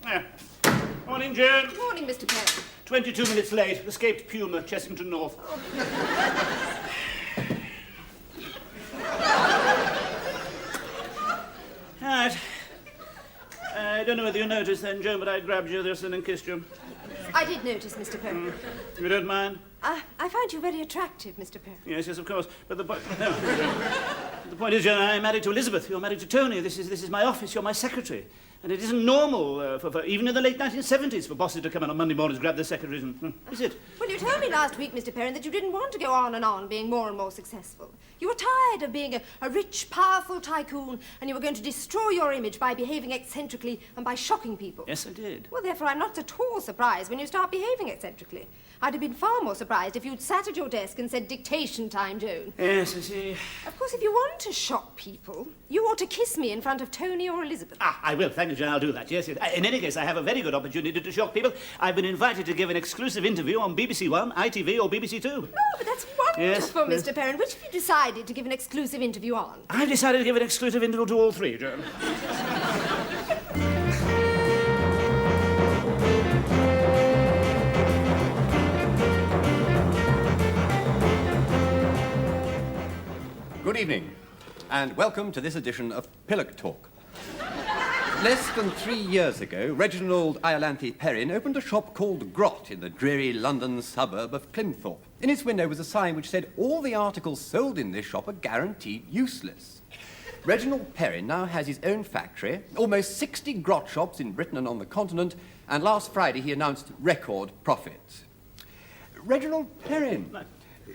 Yeah. Morning, Joan. Morning, Mr. Perrin. 22 minutes late. Escaped Puma, Chessington North. Right. I don't know whether you noticed then, Joan, but I grabbed you this and kissed you. I did notice, Mr. Perrin. You don't mind? I find you very attractive, Mr. Perrin. Yes, of course. But the point... No. The point is, Joan, I'm married to Elizabeth. You're married to Tony. This is my office. You're my secretary. And it isn't normal, for even in the late 1970s, for bosses to come in on Monday mornings, grab their secretaries and... Is it? Well, you told me last week, Mr. Perrin, that you didn't want to go on and on being more and more successful. You were tired of being a rich, powerful tycoon, and you were going to destroy your image by behaving eccentrically and by shocking people. Yes, I did. Well, therefore, I'm not at all surprised when you start behaving eccentrically. I'd have been far more surprised if you'd sat at your desk and said, "Dictation time, Joan." Yes, I see. Of course, if you want to shock people, you ought to kiss me in front of Tony or Elizabeth. I will. Thank you, Joan. I'll do that. Yes, yes. In any case, I have a very good opportunity to shock people. I've been invited to give an exclusive interview on BBC One, ITV, or BBC Two. Oh, but that's wonderful, Yes, Mr. Perrin. Which have you decided to give an exclusive interview on? I've decided to give an exclusive interview to all three, Joan. Good evening, and welcome to this edition of Pillock Talk. Less than 3 years ago, Reginald Perrin opened a shop called Grot in the dreary London suburb of Climthorpe. In its window was a sign which said all the articles sold in this shop are guaranteed useless. Reginald Perrin now has his own factory, almost 60 Grot shops in Britain and on the continent, and last Friday he announced record profits. Reginald Perrin,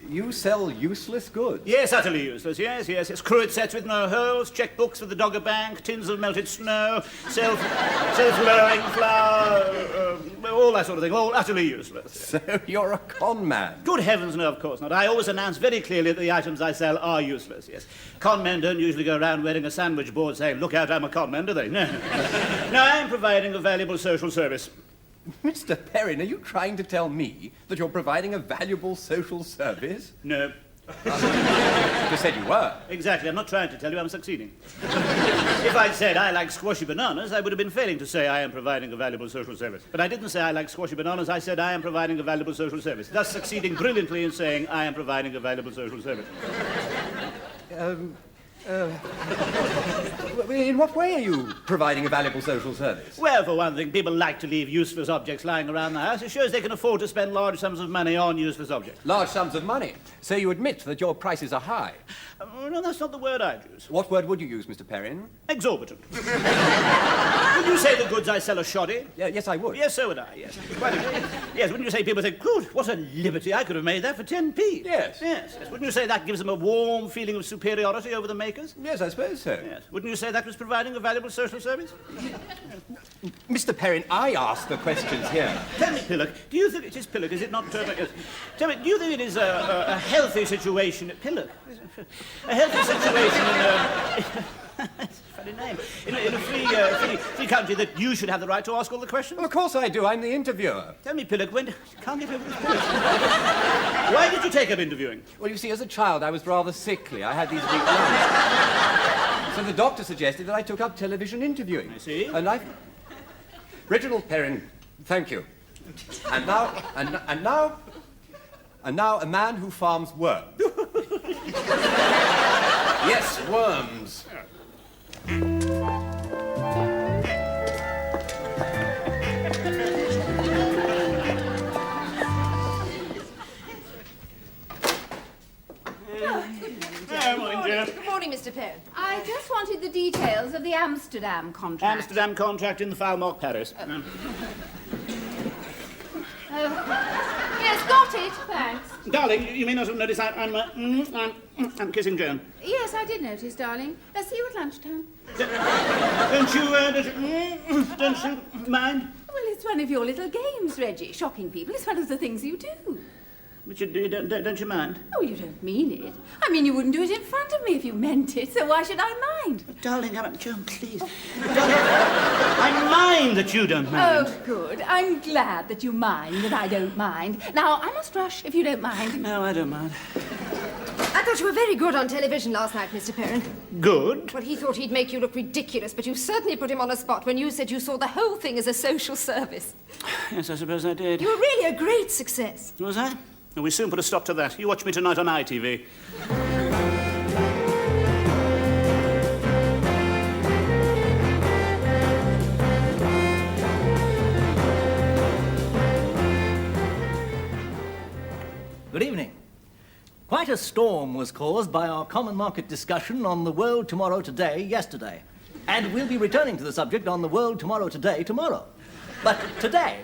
you sell useless goods. Yes, utterly useless. Yes, yes, yes. Cruet sets with no holes, checkbooks for the Dogger Bank, tins of melted snow, self-lowering flour, all that sort of thing. All utterly useless. So you're a con man. Good heavens, no, of course not. I always announce very clearly that the items I sell are useless, yes. Con men don't usually go around wearing a sandwich board saying, "Look out, I'm a con man," do they? No. No, I'm providing a valuable social service. Mr. Perrin, are you trying to tell me that you're providing a valuable social service? No. You said you were. Exactly. I'm not trying to tell you I'm succeeding. If I'd said I like squashy bananas, I would have been failing to say I am providing a valuable social service. But I didn't say I like squashy bananas. I said I am providing a valuable social service, thus succeeding brilliantly in saying I am providing a valuable social service. In what way are you providing a valuable social service? Well, for one thing, people like to leave useless objects lying around the house. It shows they can afford to spend large sums of money on useless objects. Large sums of money. So you admit that your prices are high. No, that's not the word I'd use. What word would you use, Mr. Perrin? Exorbitant. Would you say the goods I sell are shoddy? Yes, I would. Yes, so would I, yes. Quite agree. Yes, wouldn't you say people think, "Good, what a liberty, I could have made that for 10p. Yes. Yes, yes. Wouldn't you say that gives them a warm feeling of superiority over the makers? Yes, I suppose so. Yes. Wouldn't you say that was providing a valuable social service? Mr. Perrin, I ask the questions here. Tell me, Pillock, do you think it is Pillock, is it not yes. Tell me, do you think it is a healthy situation at Pillock? A healthy situation in that's a funny name. In a free country that you should have the right to ask all the questions? Well, of course I do. I'm the interviewer. Tell me, Pillock, when... Can't get over this Pillock. Why did you take up interviewing? Well, you see, as a child, I was rather sickly. I had these weak lungs. So the doctor suggested that I took up television interviewing. I see. And Reginald Perrin, thank you. And now a man who farms worms. Yes, worms. Good morning, Mr. Perrin. I just wanted the details of the Amsterdam contract. Amsterdam contract in the Falmouth, Paris. Yes, got it. Thanks. Darling, you may not have noticed I'm kissing Joan. Yes, I did notice, darling. See you at lunchtime. Don't you mind? Well, it's one of your little games, Reggie. Shocking people is one of the things you do. But don't you mind? Oh, you don't mean it. I mean, you wouldn't do it in front of me if you meant it, so why should I mind? But darling, Joan, please. Darling, I mind that you don't mind. Oh, good. I'm glad that you mind that I don't mind. Now, I must rush if you don't mind. No, I don't mind. I thought you were very good on television last night, Mr. Perrin. Good. Well, he thought he'd make you look ridiculous, but you certainly put him on a spot when you said you saw the whole thing as a social service. Yes, I suppose I did. You were really a great success. Was I? We soon put a stop to that. You watch me tonight on ITV. Good evening. Quite a storm was caused by our common market discussion on the world tomorrow today yesterday. And we'll be returning to the subject on the world tomorrow today tomorrow. But today,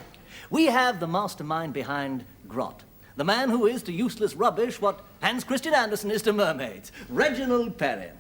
we have the mastermind behind Grot. The man who is to useless rubbish what Hans Christian Andersen is to mermaids. Reginald Perrin.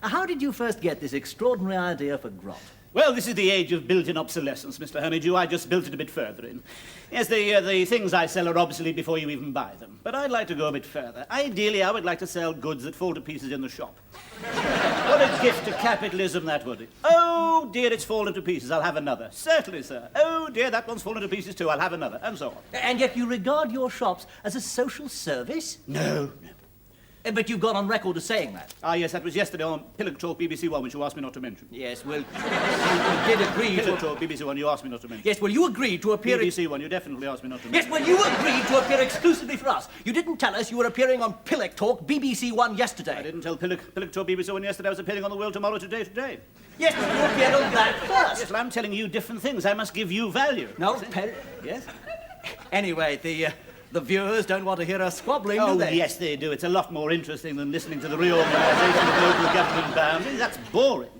How did you first get this extraordinary idea for Grot? Well, this is the age of built-in obsolescence, Mr. Honeydew. I just built it a bit further in. Yes, the things I sell are obsolete before you even buy them. But I'd like to go a bit further. Ideally, I would like to sell goods that fall to pieces in the shop. What a gift to capitalism that would be. Oh, dear, it's fallen to pieces. I'll have another. Certainly, sir. Oh, dear, that one's fallen to pieces too. I'll have another. And so on. And yet you regard your shops as a social service? No. But you've gone on record as saying that. Ah, yes, that was yesterday on Pillock Talk, BBC One, which you asked me not to mention. Yes, well, you did agree Pillock to... Talk, BBC One, you asked me not to mention. Yes, well, you agreed to appear... BBC One, you definitely asked me not to mention. Yes, well, you agreed to appear exclusively for us. You didn't tell us you were appearing on Pillock Talk, BBC One yesterday. I didn't tell Pillock Talk, BBC One yesterday I was appearing on the world tomorrow today. Yes, but you appeared on that first. Yes, well, I'm telling you different things. I must give you value. No, Yes? Anyway, the viewers don't want to hear us squabbling, do Oh, they? yes, they do. It's a lot more interesting than listening to the reorganisation of local government boundaries. That's boring.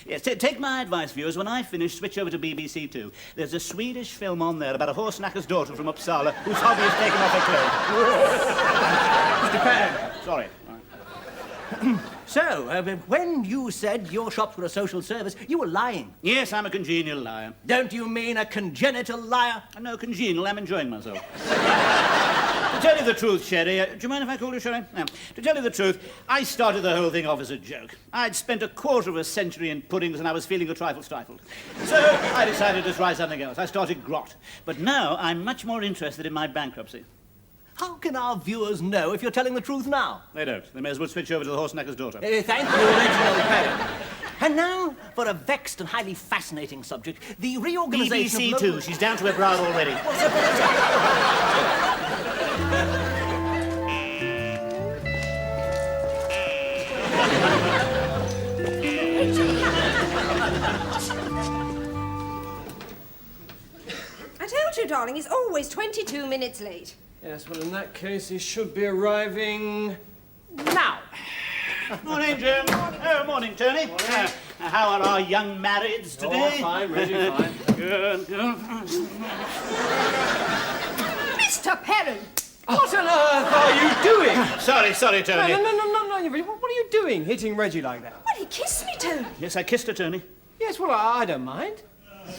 Yes, take my advice, viewers. When I finish, switch over to BBC Two. There's a Swedish film on there about a horse knacker's daughter from Uppsala whose hobby is taking off her clothes. Mr. Perrin. Sorry. So, when you said your shops were a social service, you were lying. Yes, I'm a congenial liar. Don't you mean a congenital liar? No, congenial. I'm enjoying myself. To tell you the truth, Sherry, do you mind if I call you Sherry? No. To tell you the truth, I started the whole thing off as a joke. I'd spent a quarter of a century in puddings and I was feeling a trifle stifled. So I decided to try something else. I started Grot. But now I'm much more interested in my bankruptcy. How can our viewers know if you're telling the truth now? They don't. They may as well switch over to the horse knacker's daughter. Thank you, Reginald Perrin. And now, for a vexed and highly fascinating subject, the reorganisation BBC of... Two. She's down to her brow already. I told you, darling, he's always 22 minutes late. Yes, well, in that case, he should be arriving now. Morning, Jim. Oh, morning, Tony. Morning. How are our young marrieds today? Oh, fine, Reggie, fine. Good. Mr. Perrin! What on earth are you doing? Sorry, Tony. No, what are you doing, hitting Reggie like that? Well, he kissed me, Tony. Yes, I kissed her, Tony. Yes, well, I don't mind.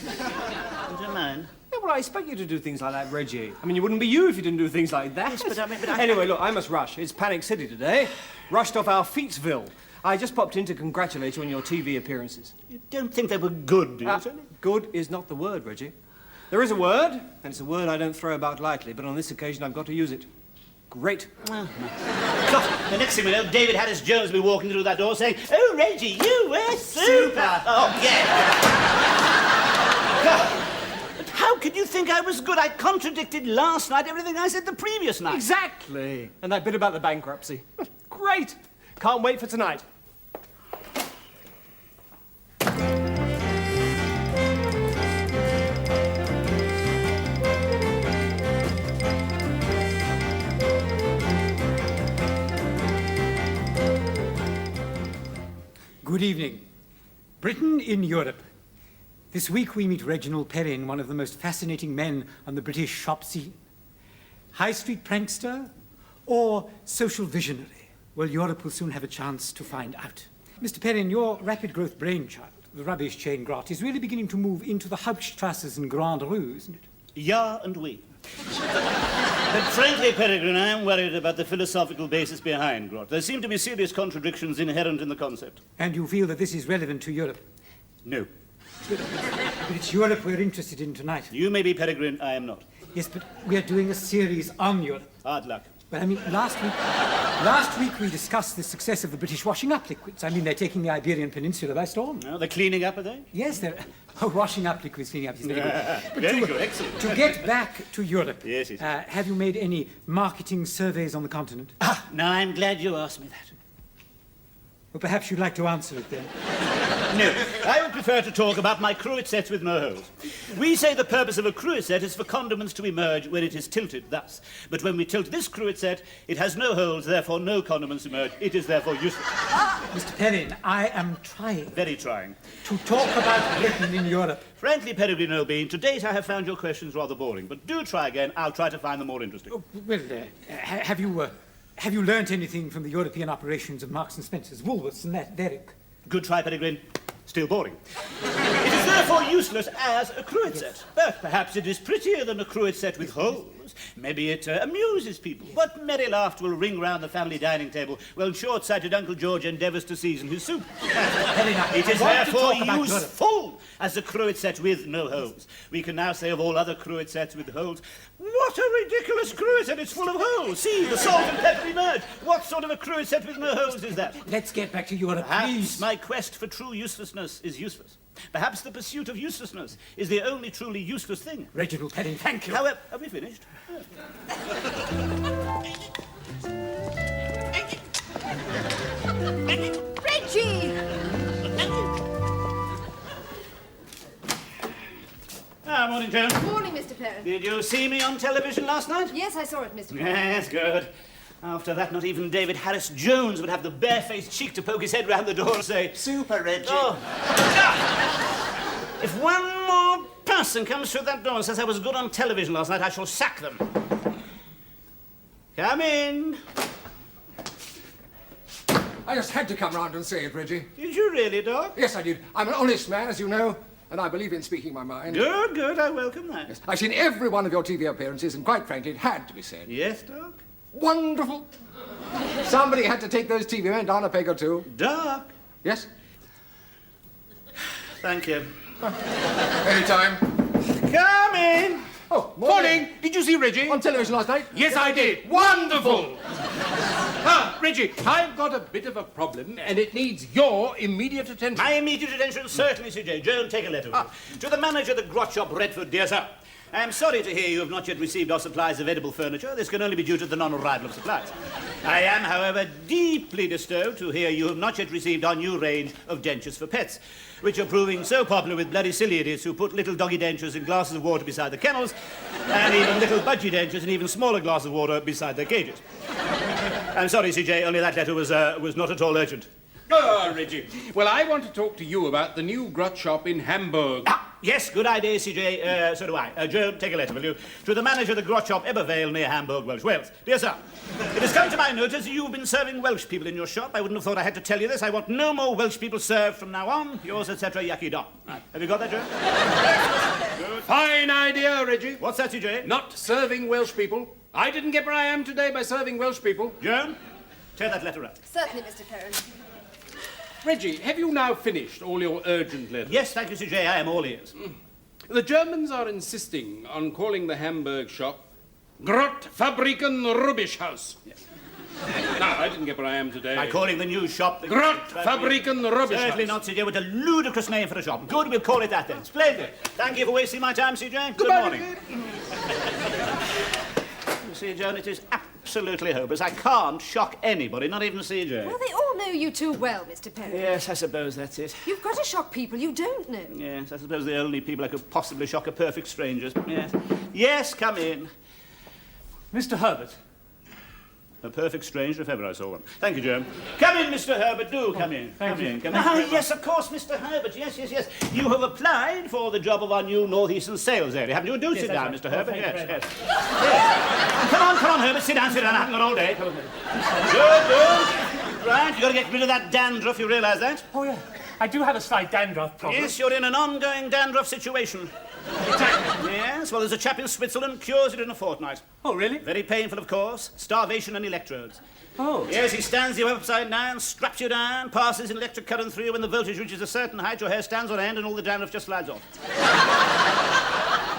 Don't you mind? Yeah, well, I expect you to do things like that, Reggie. I mean, you wouldn't be you if you didn't do things like that. Yes, but I... Anyway, look, I must rush. It's Panic City today. Rushed off our Feetsville. I just popped in to congratulate you on your TV appearances. You don't think they were good, do you, Tony? Good is not the word, Reggie. There is a word, and it's a word I don't throw about lightly, but on this occasion I've got to use it. Great. God, the next thing we know, David Haddis Jones will be walking through that door saying, "Oh, Reggie, you were super!" Oh, yeah. God. But how could you think I was good? I contradicted last night everything I said the previous night. Exactly. And that bit about the bankruptcy. Great. Can't wait for tonight. Good evening. Britain in Europe. This week we meet Reginald Perrin, one of the most fascinating men on the British shop scene. High street prankster or social visionary? Well, Europe will soon have a chance to find out. Mr. Perrin, your rapid growth brainchild, the rubbish chain Grot, is really beginning to move into the Hauptstrasses and Grand Rue, isn't it? Ja and oui. But frankly, Peregrine, I am worried about the philosophical basis behind Grot. There seem to be serious contradictions inherent in the concept. And you feel that this is relevant to Europe? No. But it's Europe we're interested in tonight. You may be Peregrine, I am not. Yes, but we're doing a series on Europe. Hard luck. Well, I mean, last week we discussed the success of the British washing up liquids. I mean, they're taking the Iberian Peninsula by storm. Oh, they're cleaning up, are they? Yes, they're... Oh, washing up liquids, cleaning up is very good. But Very good, excellent. To get back to Europe, Yes, yes. have you made any marketing surveys on the continent? Now, I'm glad you asked me that. Well, perhaps you'd like to answer it then. No, I would prefer to talk about my cruet sets with no holes. We say the purpose of a cruet set is for condiments to emerge when it is tilted thus. But when we tilt this cruet set, it has no holes, therefore no condiments emerge. It is therefore useless. Mr. Perrin, I am trying Very trying. to talk about Britain in Europe. Frankly, Peregrine O'Bean, to date I have found your questions rather boring. But do try again. I'll try to find them more interesting. Oh, well, have you learnt anything from the European operations of Marks and Spencer's, Woolworths and that Derrick? Good try, Peregrine. Still boring. It is therefore useless as a cruet set. But perhaps it is prettier than a cruet set with holes. Maybe it amuses people. What merry laughter will ring round the family dining table while short-sighted Uncle George endeavours to season his soup. It is therefore useful as a cruet set with no holes. We can now say of all other cruet sets with holes, what a ridiculous cruet set, it's full of holes. See, the salt and pepper emerge. What sort of a cruet set with no holes is that? Let's get back to Europe, Perhaps please. my quest for true uselessness is useless. Perhaps the pursuit of uselessness is the only truly useless thing. Reginald Perrin, thank you. However, have we finished? Reggie! Morning, Joan. Morning, Mr. Perrin. Did you see me on television last night? Yes, I saw it, Mr. Perrin. Yes, good. After that, not even David Harris Jones would have the barefaced cheek to poke his head round the door and say, Super, Reggie. "Oh, if one more person comes through that door and says I was good on television last night, I shall sack them. Come in." I just had to come round and say it, Reggie. Did you really, Doc? Yes, I did. I'm an honest man, as you know, and I believe in speaking my mind. Good, good. I welcome that. Yes. I've seen every one of your TV appearances, and quite frankly, it had to be said. Yes, Doc? Wonderful. Somebody had to take those TV men down a peg or two. Doc? Yes? Thank you. Anytime. Come in. Oh, Morning! Did you see Reggie? On television last night? Yes, I did. Wonderful! Reggie, I've got a bit of a problem, and it needs your immediate attention. My immediate attention, certainly, CJ. Joan, take a letter. To the manager of the Grot Shop, Redford, dear sir. I am sorry to hear you have not yet received our supplies of edible furniture. This can only be due to the non-arrival of supplies. I am, however, deeply disturbed to hear you have not yet received our new range of dentures for pets, which are proving so popular with bloody silly idiots who put little doggy dentures in glasses of water beside the kennels, and even little budgie dentures in even smaller glasses of water beside their cages. I'm sorry, CJ, only that letter was not at all urgent. Oh, Reggie. Well, I want to talk to you about the new Grot Shop in Hamburg. Yes, good idea, CJ. So do I. Joan, take a letter, will you? To the manager of the Grot Shop, Ebervale, near Hamburg, Welsh, Wales. Dear sir, it has come to my notice that you've been serving Welsh people in your shop. I wouldn't have thought I had to tell you this. I want no more Welsh people served from now on. Yours, etc., Yaki Dot. Right. Have you got that, Joan? Fine idea, Reggie. What's that, CJ? Not serving Welsh people. I didn't get where I am today by serving Welsh people. Joan, tear that letter up. Certainly, Mr. Perrin. Reggie, have you now finished all your urgent letters? Yes, thank you, CJ. I am all ears. The Germans are insisting on calling the Hamburg shop Grot Fabriken Rubbish House. Yes. No, I didn't get where I am today. By calling the new shop... Grot Fabriken Rubbish House. Certainly not, CJ. What a ludicrous name for a shop. Good, we'll call it that then. Splendid. Thank you for wasting my time, CJ. Good morning. You see, Joan, it is absolutely hopeless. I can't shock anybody, not even CJ. Well, they all know you too well, Mr. Perrin. Yes, I suppose that's it. You've got to shock people you don't know. Yes, I suppose the only people I could possibly shock are perfect strangers. Yes. Yes, come in. Mr. Herbert. A perfect stranger if ever I saw one. Thank you, Joan. Come in, Mr. Herbert. Do come in. Thank you. Come in. Ah, yes, of course, Mr. Herbert. Yes, yes, yes. You have applied for the job of our new northeastern sales area, haven't you? Do sit down, right. Mr. Oh, Herbert. thank you Yes, very yes. Yes. Come on, Herbert. Sit down. I haven't got all day. Come on. Good, good. Right, you've got to get rid of that dandruff. You realise that? Oh, yeah. I do have a slight dandruff problem. Yes, you're in an ongoing dandruff situation. Exactly. Yes, well, there's a chap in Switzerland cures it in a fortnight. Oh, really? Very painful, of course. Starvation and electrodes. Oh. Yes, he stands you upside down, straps you down, passes an electric current through you. When the voltage reaches a certain height, your hair stands on end and all the dandruff just slides off.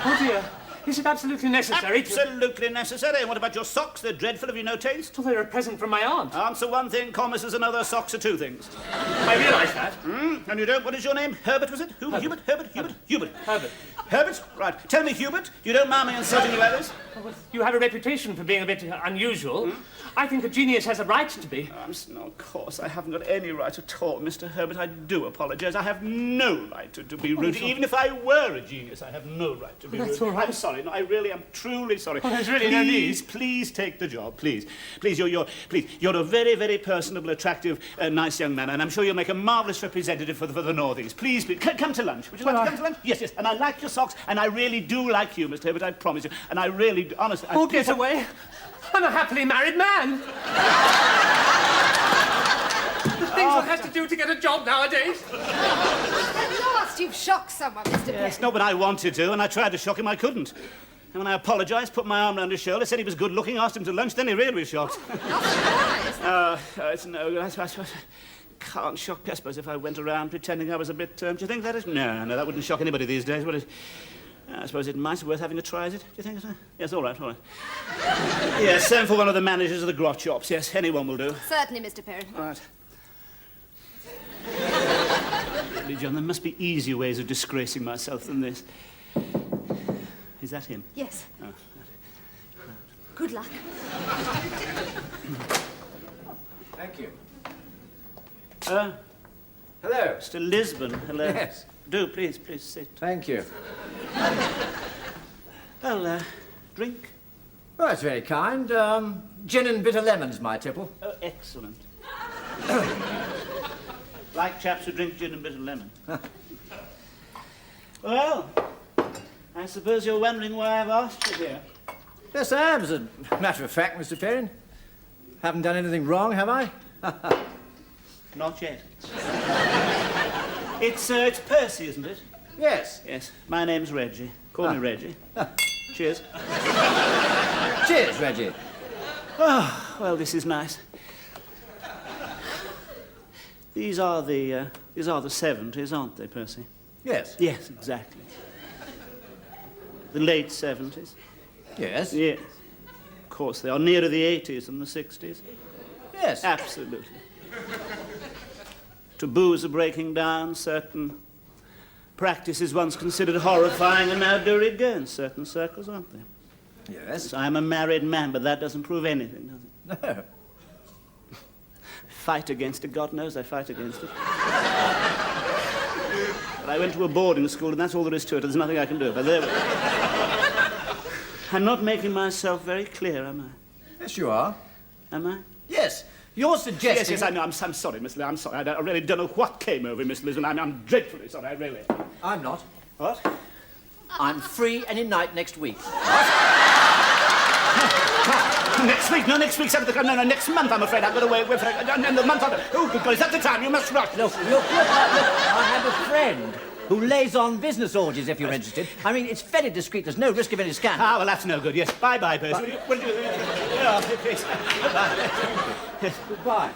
Oh, dear. Is it absolutely necessary to... Absolutely necessary. And what about your socks? They're dreadful. Have you no taste? Well, they're a present from my aunt. Answer one thing, commas is another, socks are two things. I realise that. And you don't... What is your name? Herbert, was it? Hubert? Hubert. Herbert. Herbert? Right. Tell me, Hubert, you don't mind me insulting you, Alice? Well, you have a reputation for being a bit unusual. I think a genius has a right to be. No, of course, I haven't got any right at all, Mr. Herbert. I do apologise. I have no right to be rude. Even if I were a genius, I have no right to be rude. That's all right. I'm sorry. No, I really am truly sorry. Oh, there's really no need. Please take the job. Please, you're a very, very personable, attractive, nice young man, and I'm sure you'll make a marvellous representative for the Northeast. Please, come to lunch. Would you like to come to lunch? Yes. And I like your socks, and I really do like you, Mr. Herbert. I promise you. And I really do, honestly. Oh, get away. I'm a happily married man. The things one has to do to get a job nowadays. At last you've shocked someone, Mr. Perrin. It's not what I wanted to, and I tried to shock him, I couldn't. And when I apologised, put my arm round his shoulder, said he was good looking, asked him to lunch, then he really was shocked. Not surprised. It's no good. I suppose can't shock. I suppose if I went around pretending I was a bit... do you think that is... No, that wouldn't shock anybody these days, would it? I suppose it might be worth having a try, is it? Do you think so? Yes, all right. Yes, send for one of the managers of the Grot shops. Yes, anyone will do. Certainly, Mr. Perrin. All right. Really, John, there must be easier ways of disgracing myself than this. Is that him? Yes. Oh. Good luck. Thank you. Hello. Hello. Mr. Lisbon. Hello. Yes. Do, please sit. Thank you. Well, drink. Oh, that's very kind. Gin and bitter lemons, my tipple. Oh, excellent. Like chaps who drink gin and bitter lemon. Well, I suppose you're wondering why I've asked you here. Yes, I am, as a matter of fact, Mr. Perrin. Haven't done anything wrong, have I? Not yet. It's Percy, isn't it? Yes. Yes. My name's Reggie. Call me Reggie. Cheers. Cheers, Reggie. Oh, well, this is nice. These are the 70s, aren't they, Percy? Yes. Yes, exactly. The late 70s. Yes. Yes. Of course, they are nearer the 80s than the 60s. Yes. Absolutely. Taboos are breaking down. Certain practices once considered horrifying are now de rigueur in certain circles, aren't they? Yes. I'm a married man, but that doesn't prove anything, does it? No. Fight against it. God knows I fight against it. But I went to a boarding school, and that's all there is to it. There's nothing I can do. But there we go. I'm not making myself very clear, am I? Yes, you are. Am I? Yes. You're suggesting... Yes, I know. I'm sorry, Miss Lee. I'm sorry. I really don't know what came over Miss Lisbon. I'm dreadfully sorry, I really am. I'm not. What? I'm free any night next week. Next week? No, next week's no, next month, I'm afraid. I've got to wait for it. And the month after. Oh, good God, is that the time? You must rush. Look, I have a friend who lays on business orgies, if you're interested. I mean, it's very discreet. There's no risk of any scandal. Ah, well, that's no good, yes. Bye-bye, Percy. Please. Yes. Goodbye.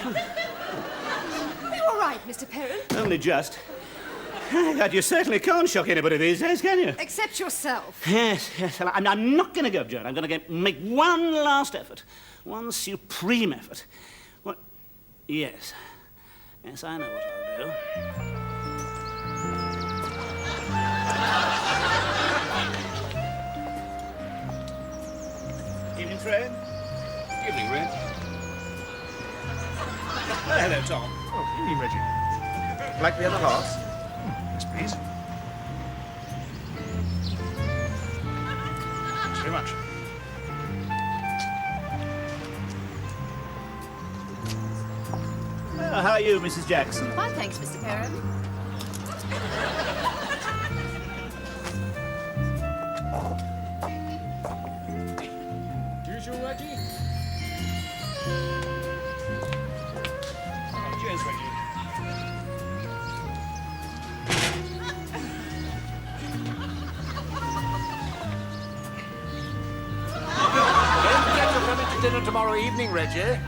Are you all right, Mr. Perrin? Only just. God, you certainly can't shock anybody these days, can you? Except yourself. Yes. Well, I'm not going to go, Joan. I'm going to make one last effort. One supreme effort. What? Yes. Yes, I know what I'll do. Evening, Fred. Evening, Red. Hello, Tom. Oh, evening, Reggie. Like the other half? Yes, please. Thanks very much. Well, how are you, Mrs. Jackson? Fine, thanks, Mr. Perrin. Usual, Reggie? Cheers, Reggie. Don't forget to come in to dinner tomorrow evening, Reggie.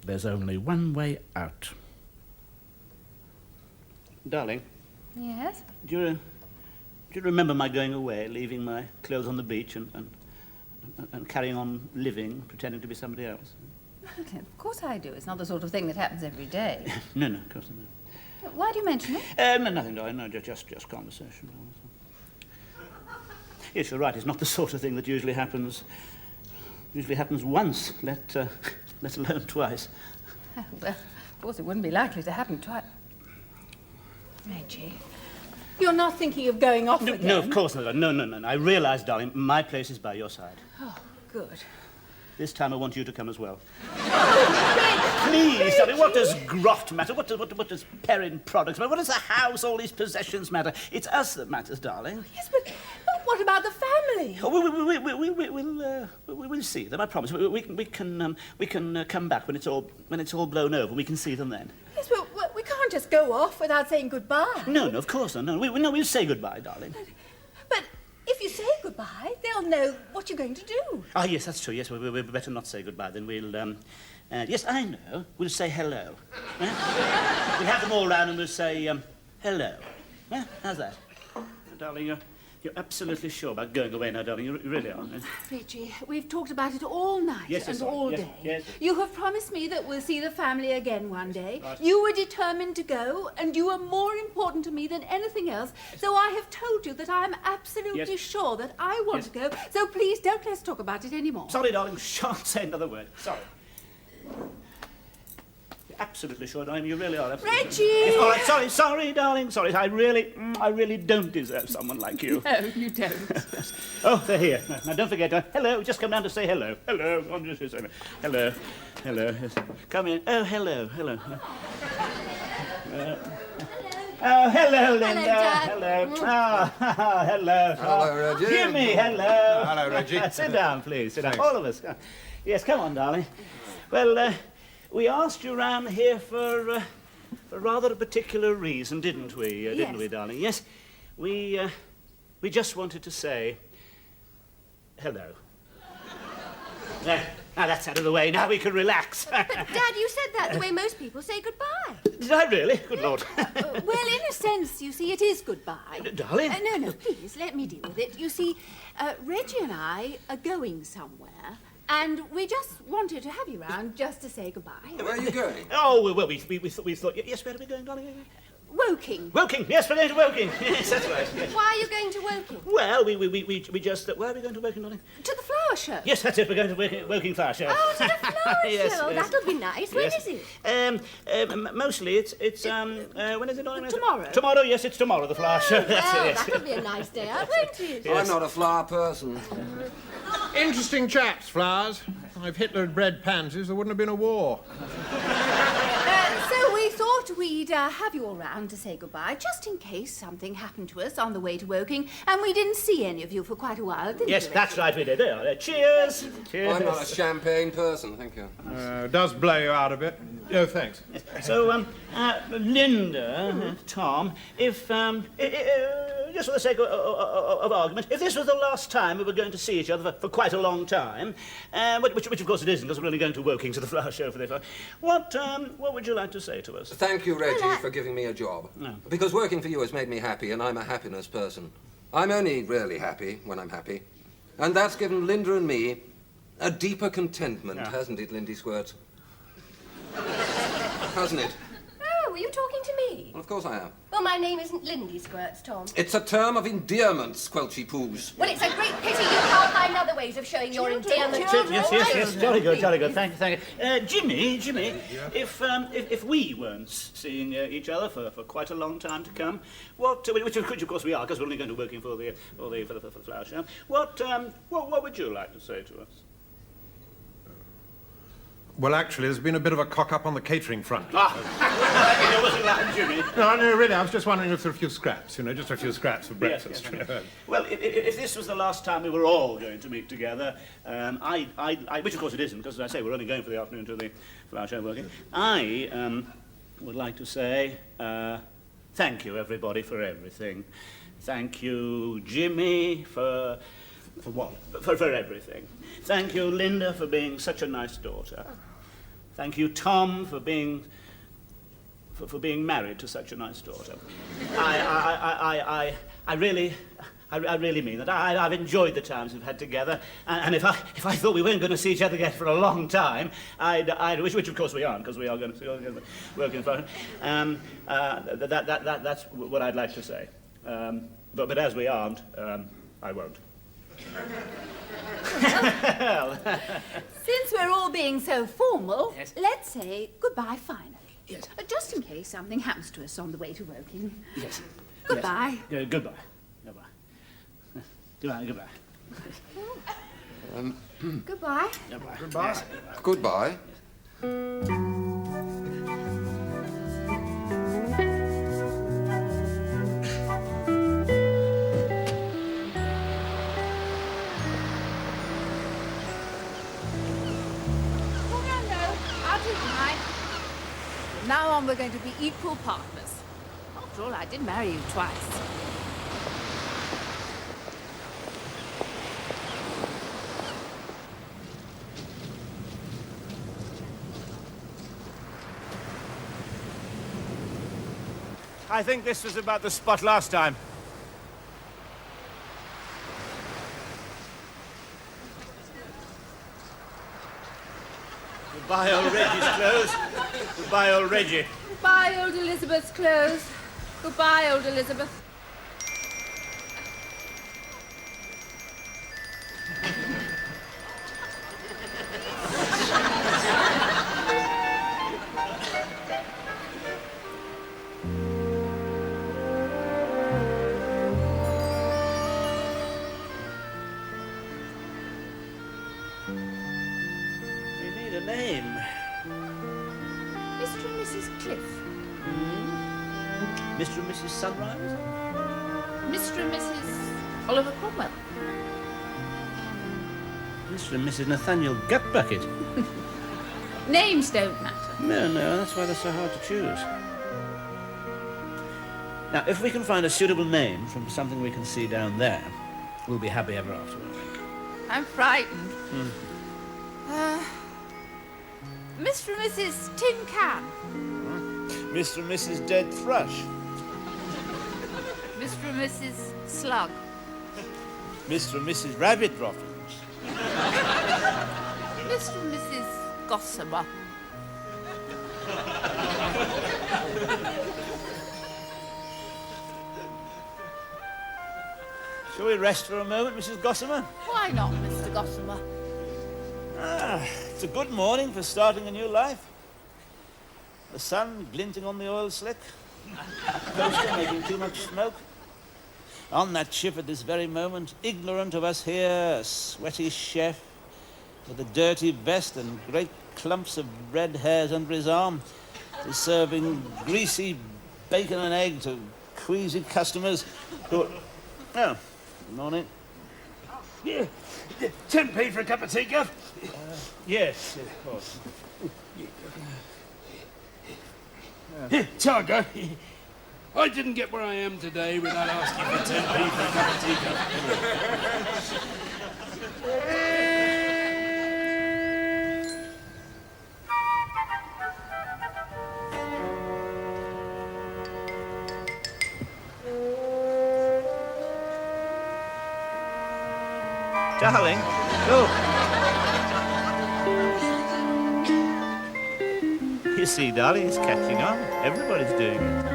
There's only one way out. Darling, Yes? do you remember my going away, leaving my clothes on the beach and carrying on living, pretending to be somebody else? Of course I do. It's not the sort of thing that happens every day. No, of course not. Why do you mention it? No, nothing, darling. No, just conversation. Yes, you're right. It's not the sort of thing that usually happens once, let alone twice. Well, of course it wouldn't be likely to happen twice. Reggie, you're not thinking of going off again? No, of course not. No. I realise, darling, my place is by your side. Oh, good. This time I want you to come as well. Please, darling, what does Grot matter? What does Perrin Products matter? What does the house, all these possessions matter? It's us that matters, darling. Yes, but what about the family? Oh, we'll see them, I promise. We can come back when it's all blown over. We can see them then. Yes, but we can't just go off without saying goodbye. No, of course not. No, we'll say goodbye, darling. But if you say goodbye, they'll know what you're going to do. Ah, yes, that's true. Yes, we better not say goodbye. Then we'll. Yes, I know. We'll say hello. We'll have them all round and we'll say hello. How's that, darling? You're absolutely sure about going away now, darling. You really are. Reggie, we've talked about it all night and all day. Yes. You have promised me that we'll see the family again one day. Right. You were determined to go, and you are more important to me than anything else. So I have told you that I am absolutely sure that I want to go. So please let's talk about it anymore. Sorry, darling. Shan't say another word. Sorry. You're absolutely sure, darling. You really are. Absolutely. Reggie! Yes, all right, sorry, darling. Sorry. I really don't deserve someone like you. No, you don't. Oh, they're here. Now, don't forget. Hello. Just come down to say hello. Hello. I'm just saying hello. Hello. Yes. Come in. Oh, hello. Oh, hello, Linda. Dad. Hello. Hello. Hello, Reggie. Jimmy, hello. Hello, Reggie. Sit down, please. Sit down. All of us. Yes, come on, darling. Well, we asked you round here for rather a particular reason, didn't we? Didn't we, darling? Yes. We just wanted to say hello. Now that's out of the way. Now we can relax. But, Dad, you said that the way most people say goodbye. Did I really? Good Lord. Well, in a sense, you see, it is goodbye. Darling? No, please, let me deal with it. You see, Reggie and I are going somewhere, and we just wanted to have you round just to say goodbye. Where are you going? Oh, well, we thought... Yes, where are we going, darling? Woking. Woking. Yes, we're going to Woking. Yes, that's right. Yes. Why are you going to Woking? Well, we just... where are we going to Woking, darling? To the flower show. Yes, that's it. We're going to Woking Flower Show. Oh, to the flower Yes, show. yes. That'll be nice. When is it? Mostly it's when is it, darling? Tomorrow. Tomorrow, yes, it's tomorrow, the flower show. That's Well, it, yes. that'll be a nice day out, won't it? I'm not a flower person. Interesting chaps, flowers. If Hitler had bred pansies, there wouldn't have been a war. So we thought we'd have you all round to say goodbye, just in case something happened to us on the way to Woking, and we didn't see any of you for quite a while, didn't Yes, we? that's right, we did. There. Cheers. Cheers. I'm not a champagne person, thank you. Does blow you out a bit. No, thanks. So, Linda, Tom, if just for the sake of argument, if this was the last time we were going to see each other for quite a long time, which of course it isn't, because we're only going to Woking to the flower show for the what would you like to say to us? Thank you, Reggie, for giving me a job. No. Because working for you has made me happy, and I'm a happiness person. I'm only really happy when I'm happy. And that's given Linda and me a deeper contentment, hasn't it, Lindy Squirts? Hasn't it? Oh, were you talking to me? Well, of course I am. Well, my name isn't Lindy Squirts, Tom. It's a term of endearment, Squelchy Poos. Well, it's a great pity you can't find other ways of showing your endearment. Yes. Jolly good. Thank you. Jimmy, if we weren't seeing each other for quite a long time to come, which of course we are, because we're only going to Woking for the flower show. What would you like to say to us? Well, actually, there's been a bit of a cock-up on the catering front. It wasn't that, Jimmy. No, really, I was just wondering if there are a few scraps, just a few scraps for breakfast. Yes. Well, if this was the last time we were all going to meet together, which of course it isn't, because as I say, we're only going for the afternoon to the flower show working, I would like to say thank you, everybody, for everything. Thank you, Jimmy, for what? For everything. Thank you, Linda, for being such a nice daughter. Thank you, Tom, for being married to such a nice daughter. I really mean that. I've enjoyed the times we've had together, and if I thought we weren't going to see each other again for a long time, which of course we aren't, because we are going to be working for it. That's what I'd like to say. But as we aren't, I won't. Since we're all being so formal, Yes. let's say goodbye finally. Yes. Just in case something happens to us on the way to Woking. Yes. Goodbye. Yes. Goodbye. Goodbye. Goodbye. Goodbye. Goodbye. Goodbye. Goodbye. Now on, we're going to be equal partners. After all, I did marry you twice. I think this was about the spot last time. Goodbye, old Reggie's clothes. Goodbye, old Reggie. Goodbye, old Elizabeth's clothes. Goodbye, old Elizabeth. We need a name. Mr. and Mrs. Cliff. Mr. and Mrs. Sunrise? Mr. and Mrs. Oliver Cromwell. Mr. and Mrs. Nathaniel Gutbucket. Names don't matter. No, that's why they're so hard to choose. Now, if we can find a suitable name from something we can see down there, we'll be happy ever afterwards. I'm frightened. Mr. and Mrs. Tin Can. Mr. and Mrs. Dead Thrush. Mr. and Mrs. Slug. Mr. and Mrs. Rabbit Rottens. Mr. and Mrs. Gossamer. Shall we rest for a moment, Mrs. Gossamer? Why not, Mr. Gossamer? It's a good morning for starting a new life. The sun glinting on the oil slick. Coaster making too much smoke. On that ship at this very moment, ignorant of us here, a sweaty chef with a dirty vest and great clumps of red hairs under his arm, is serving greasy bacon and egg to queasy customers who... Oh, good morning. Yeah. 10p for a cup of tea, Gov. Yes, of course. Here, Tiger. I didn't get where I am today without asking for 10p for a cup of tea, Gov. Darling, look. You see, darling, it's catching on. Everybody's doing it.